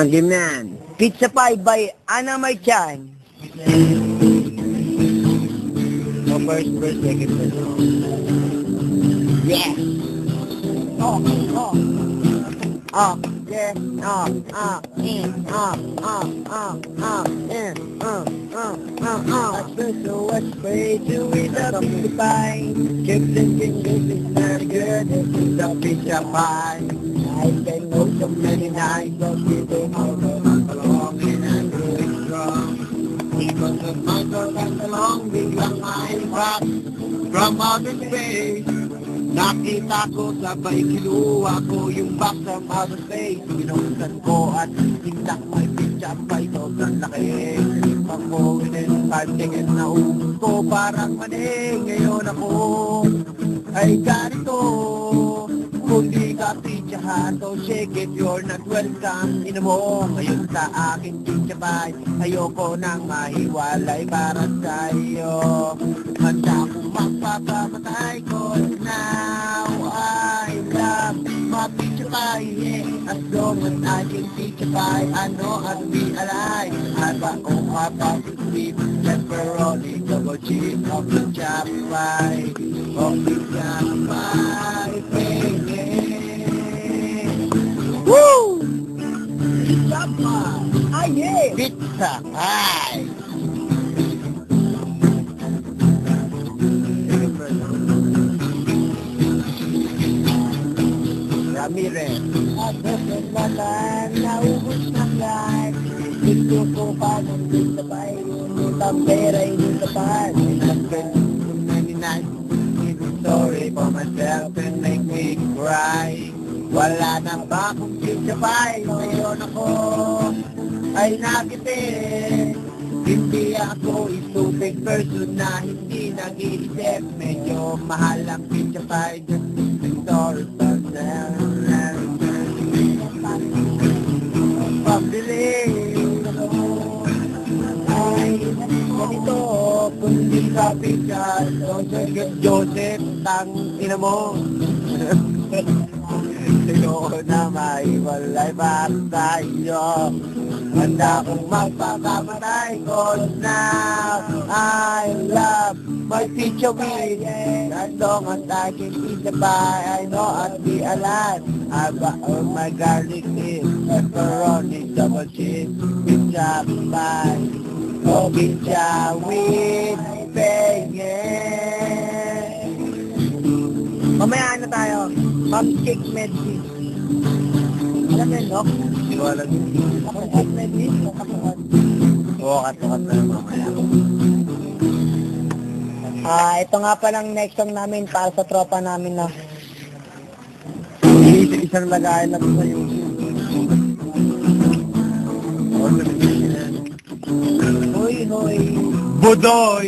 Game na yan. Pizza Pie by Ana Marchan. No first verse, second verse. Yeah. Oh. Yeah. I spent so much way to eat a pizza pie. Chips and fingers is very good. This is a pizza pie. I spent so many nights of eating all along and I'm growing strong. Because of my thoughts and along, biglang ma-impact from outer space. Nakita ko sabay kinuha ko yung box from outer space. Binuksan ko at tindak may pizza pie, sobrang laki. Ako within 5 seconds na ubus ko parang mani. Ngayon ako ay ganito. Kung di ka pizzahan, so shake it, you're not welcome. Ina mo ngayon sa aking pizza pie. Ayoko nang mahiwalay para sa iyo. Handa kong magpapamatay ko. Now I love my pizza pie, yeah. As long as I can pizza pie, I know I'll be alive. Haba ko mapapag-sweet, pepperoni, double cheese, of pizza pie. Of pizza pie, baby. Woo! Pizza pie! Ah, yeah! Pizza pie! Ramirez. At naman, naubos ng lahat. Gusto ko pa ng pizza pie. Utang pera, hindi ka pa. Sorry for myself and make me cry. Wala na ba akong pizza pie? Ngayon ako ay nakipid. Hindi ako stupid person na hindi nag-iisip. Medyo mahal ang pizza pie. Just sorry for myself. Pambili ay ganito. Kung di ka pizza, Joseph, tang ina mo. Ayoko na maiwalay para sa'yo. Handa kong magpakamatay ko na. I love my pizza weed. As long as I can eat the pie, I know I'll be alive. I got all my garlic meat, pepperoni, double cheese, pizza pie. Oh, pizza weed, baby. Mamaya na tayo. Cupcake medley. Alam mo yun, no? Hindi ko alam yun. Cupcake medley? Oo, katukat na mamaya. Ito nga pa lang next song namin para sa tropa namin na Isang lagayan lang sa YouTube. Hoy, hoy, Budoy!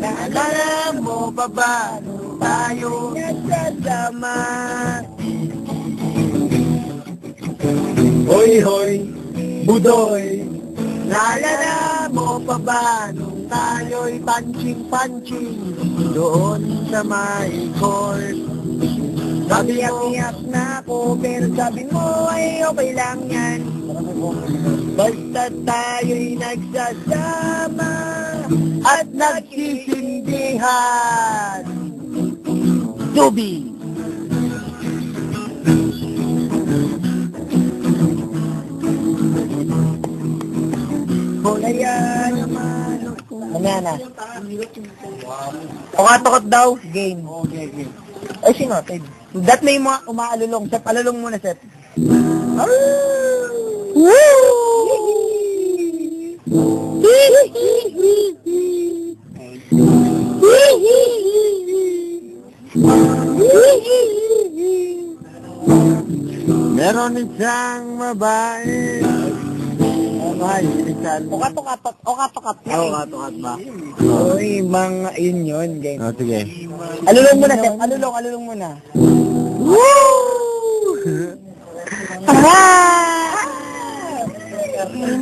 naalala mo pa ba nung tayo nagsasama? Hoy, hoy! Budoy! Naalala mo pa ba nung tayo'y punching-punching doon sa may court? Iyak-iyak na ako pero sabi mo ay okay lang yan. Basta tayo'y nagsasama at nagsisindihan. Tubi! Kaya naman. Mamaya na. Tukot daw. Game. Okay, okay. Ay, sino? That may mga umaalulong. Sep, alulong muna, Sep. Meron isang babae. Ay, isang... Okat-okat ba? Uy, mga yun, game. Oh, sige. Alulong muna, Sep. Alulong muna.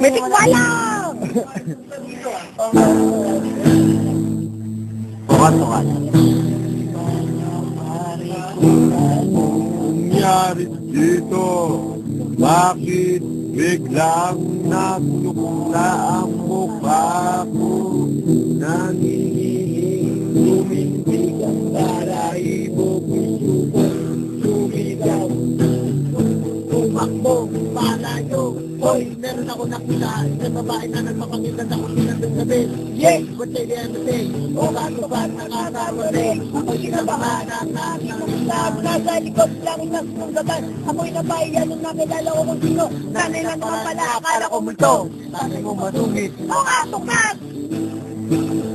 Metik walang! Okat. Nangyari dito? Bakit Biglang nagluksa ang mukha ko, nangihinging tumindig ang balahibo, gusto ko sumigaw, tumakbo, palayo. Hoy, meron ako nakita, isang babae na nagmapakita na kung sinandang sabi. Yes, what they did to say, o katupad na kakawali, ako'y kinabahan ang aking umusap. Nasa likod lang isang sunggatan, ako'y napahiya nung nakilala ko kung sino. Sanay lang naman pala, akala ko multo. Sanay mo masungit, o katukat!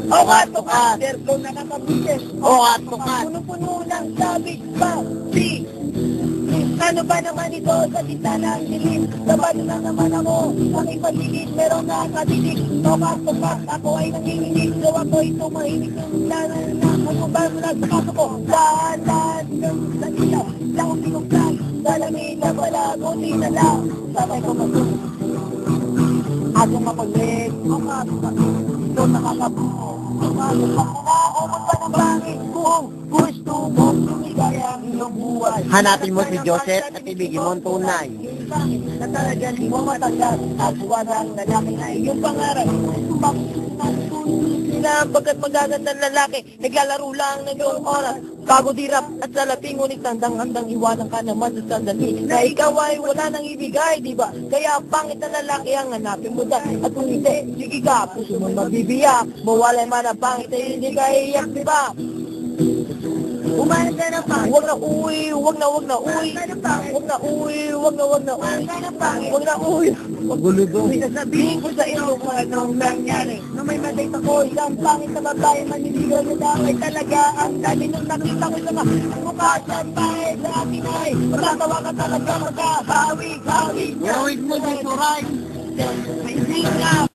O katukat! Serko na nakabigis, o katukat! Puno-puno ng sabit pa, si! Ano ba naman ito sa gitna ng dilim? Sabado na naman ako, aking paligid, merong nakatitig. Tokas-tokas, ako ay nanginginig, so ako'y tumahimik ng lanan na kumubal mula sa kaso ko. Dahan-dahan ng salita, lang akong pinuksan, salamig na pala, buti na lang, sabay ko masuk. Ako mapaglit, ito nakakabuo. Umot pa ng bangin kung gusto mo lumigaya ang iyong buhay. Hanapin mo si Joseph at ibigin mo ang tunay. Na talagang di mo matagdas at walang lalaki na iyong pangarap. Na pagkat magagandang lalaki, naglalaro lang ng iyong oras. Bago dirap at salaping, ngunit handang-handang iwanan ka naman sa sandali na ikaw ay wala nang ibigay, di ba? Kaya pangit na lalaki ang hanapin mo dahil at kung hindi, sige ka, puso mo mabibiyak, mawalay man ang pangit ay hindi ka iiyak, di ba? Umalis ka na pangit. Huwag na uwi, huwag na uwi. Huwag na uwi, huwag na uwi. Huwag na uwi. Magulo doon. May sasabihin ko sa iyo kung anong nangyari. Nung may madate ako, isang pangit na babae, maniligaw na damay talaga. Ang dami nung nakita ko sa mukha siya pangit sa akin ay matatawa ka talaga magkahawi. Gawin mo dito, right? May singa.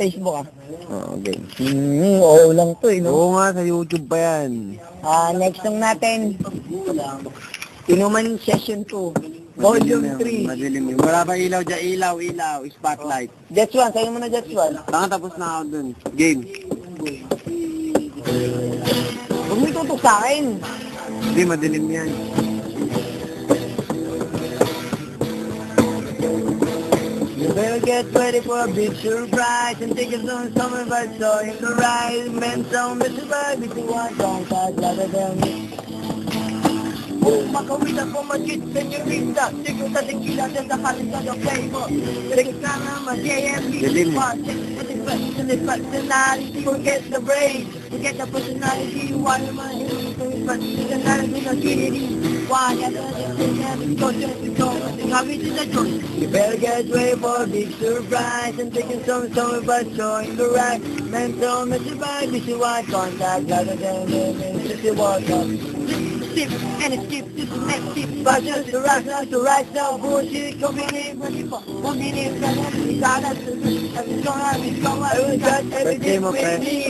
Facebook ah. Okay. Oo lang to eh, no? Oo nga, sa YouTube pa yan. Next song natin. Inuman Session 2. Volume 3. Madilim yun. Wala pa ilaw dyan. Ilaw. Spotlight. Jets 1, sa'yo mo na Jets 1. Tapos na ako dun. Game. Huwag mo itutok sa akin. Hindi, madilim yan. You better get ready for a big surprise and take it on summer but so in the rise. Men so Mr. Bag, if you want, don't touch other than me. Oh, makawin ako magit, senyorita. Siguro sa tequila, sa kalisa ng flavor. Take it naman, JMB. Dilim. Personality, forget the brain. Forget the personality, why am I here? Personality, no kidding. Why am I here? You better get ready for a big surprise and taking some summer but showing the right. Men so Mr. Bag, if you want, contact other than me. If you want, sip and it skip to the next sip. But just to rise now, bullshit, convenient, convenient, it's everything with me.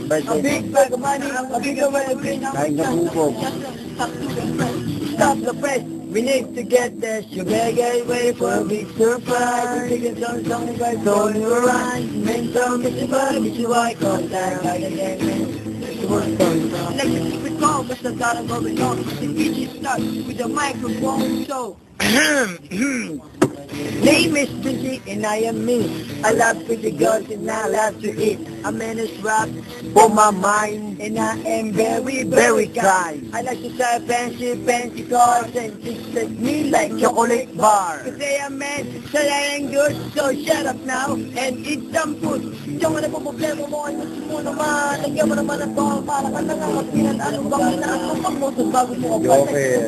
A big bag of money, a big way Stop the press, we need to get this. You better get ready for a big surprise. You can tell something by throwing you around. Men tell me to buy, me to I contact like a game. Like the secret call, Mr. Gotta go on. The DJ starts with the microphone, so name is Pinky and I am me. I love pretty girls and I love to eat. A menace rap for my mind and I am very, very kind. I like to try fancy cars and just like me like chocolate bar. Cause they are men, so I ain't good, so shut up now and eat some food. Diyan mo na po problema mo, ano mo naman, lagyan mo naman ang bawang para ka na nga magpinan, anong bang inaan mo pag mo, bago mo ka pala,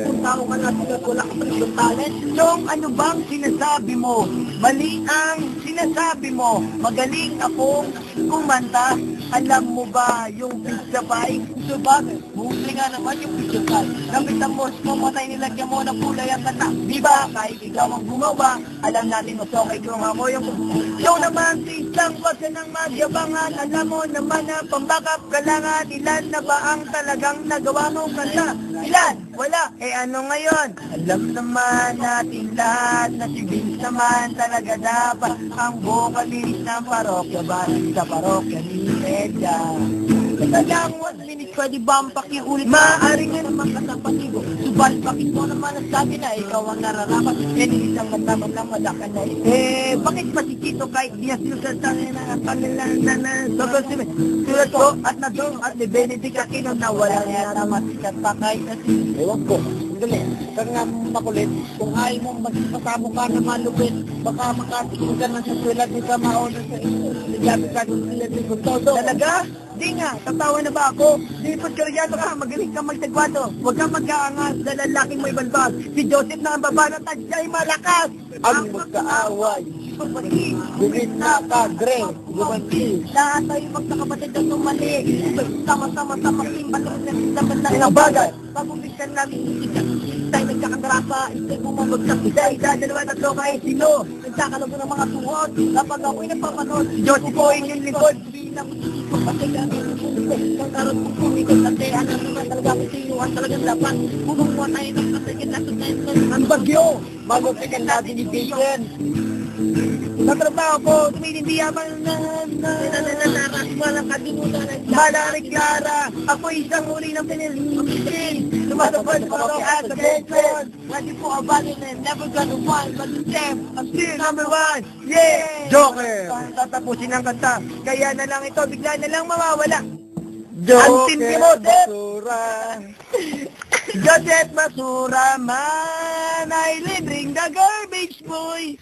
kung tao ka natin at wala ka pala yung talent. So, ano bang sinasabi mo? Mali ang sinasabi mo, magaling akong kumanta, alam mo ba yung pizza pie? So bakit? Buhuli nga naman yung pizza pie. Kapit ang boss mo, matay nilagyan mo ng kulay ang kata. Di ba? Kahit ikaw ang gumawa, alam natin mas okay kung ako yung ikaw naman, isang wag ka nang magyabangan. Alam mo naman na pambakap ka lang at ilan na ba ang talagang nagawa mong kanta? Ilan? Wala. Eh ano ngayon? Alam naman natin lahat na si Vince naman talaga dapat ang vocalist ng parokya ba sa parokya ni Medya. Teka lang, 1 minute, pwede ba ang pakiulit? Maaari nga naman kasapanigo. Subalit bakit mo naman nasabi na ikaw ang nararapat? Isang mataman lang madakan na bakit pa si Tito kahit di na sinusalta na kanilang sobrang tulad ko at na doon at ni Benedict Aquino na wala yata masikat pa kahit na si... Ewan ko. Dali, kang nga makulit, kung ayaw mong magpasamo ka na malupit, baka makatikin ka ng susulat ni Kamaon sa sabi ka ng susulat ni Kuntodo. Talaga? Di nga, tatawa na ba ako? Di ba't karyado ka, magaling ka magtagwato. Huwag kang magkaangas sa lalaking may balbas. Si Joseph na ang baba ng tadyay malakas. Ang magkaaway, bumit na kagre, gumanti. Lahat tayo magkakapatid at tumali. Sama-sama sa magsimbalong na dapat ng bagay. Pagbubisan namin isikat. Tayo nagkakagrapa, isip mo mamagsak. Isa, dalawa, tatlo, kahit sino. Nagkakalago ng mga tuhod. Kapag ako'y napapanood, si Joseph po inyong likod. Bilang isip kasi kami ang karot kong kumikot at ano naman talaga kung sinuhan talagang lapan. Bumungwa tayo ng kasagin na Ang bagyo, malupikan natin ni Bacon. sa trabaho ko, tumilindi yaman na walang kalimutan ng Malari Clara. Ako isang uri ng pinilimutin. Lumatapad ko ako at the Bacon. Pwede po abali na never gonna want, but the step, I'm still number 1. Yeah! Joker! Tatapusin ang kanta. Kaya na lang ito, bigla na lang mawawala. Joker, Joseph! basura. Joseph Basura man ay libreng the garbage boy.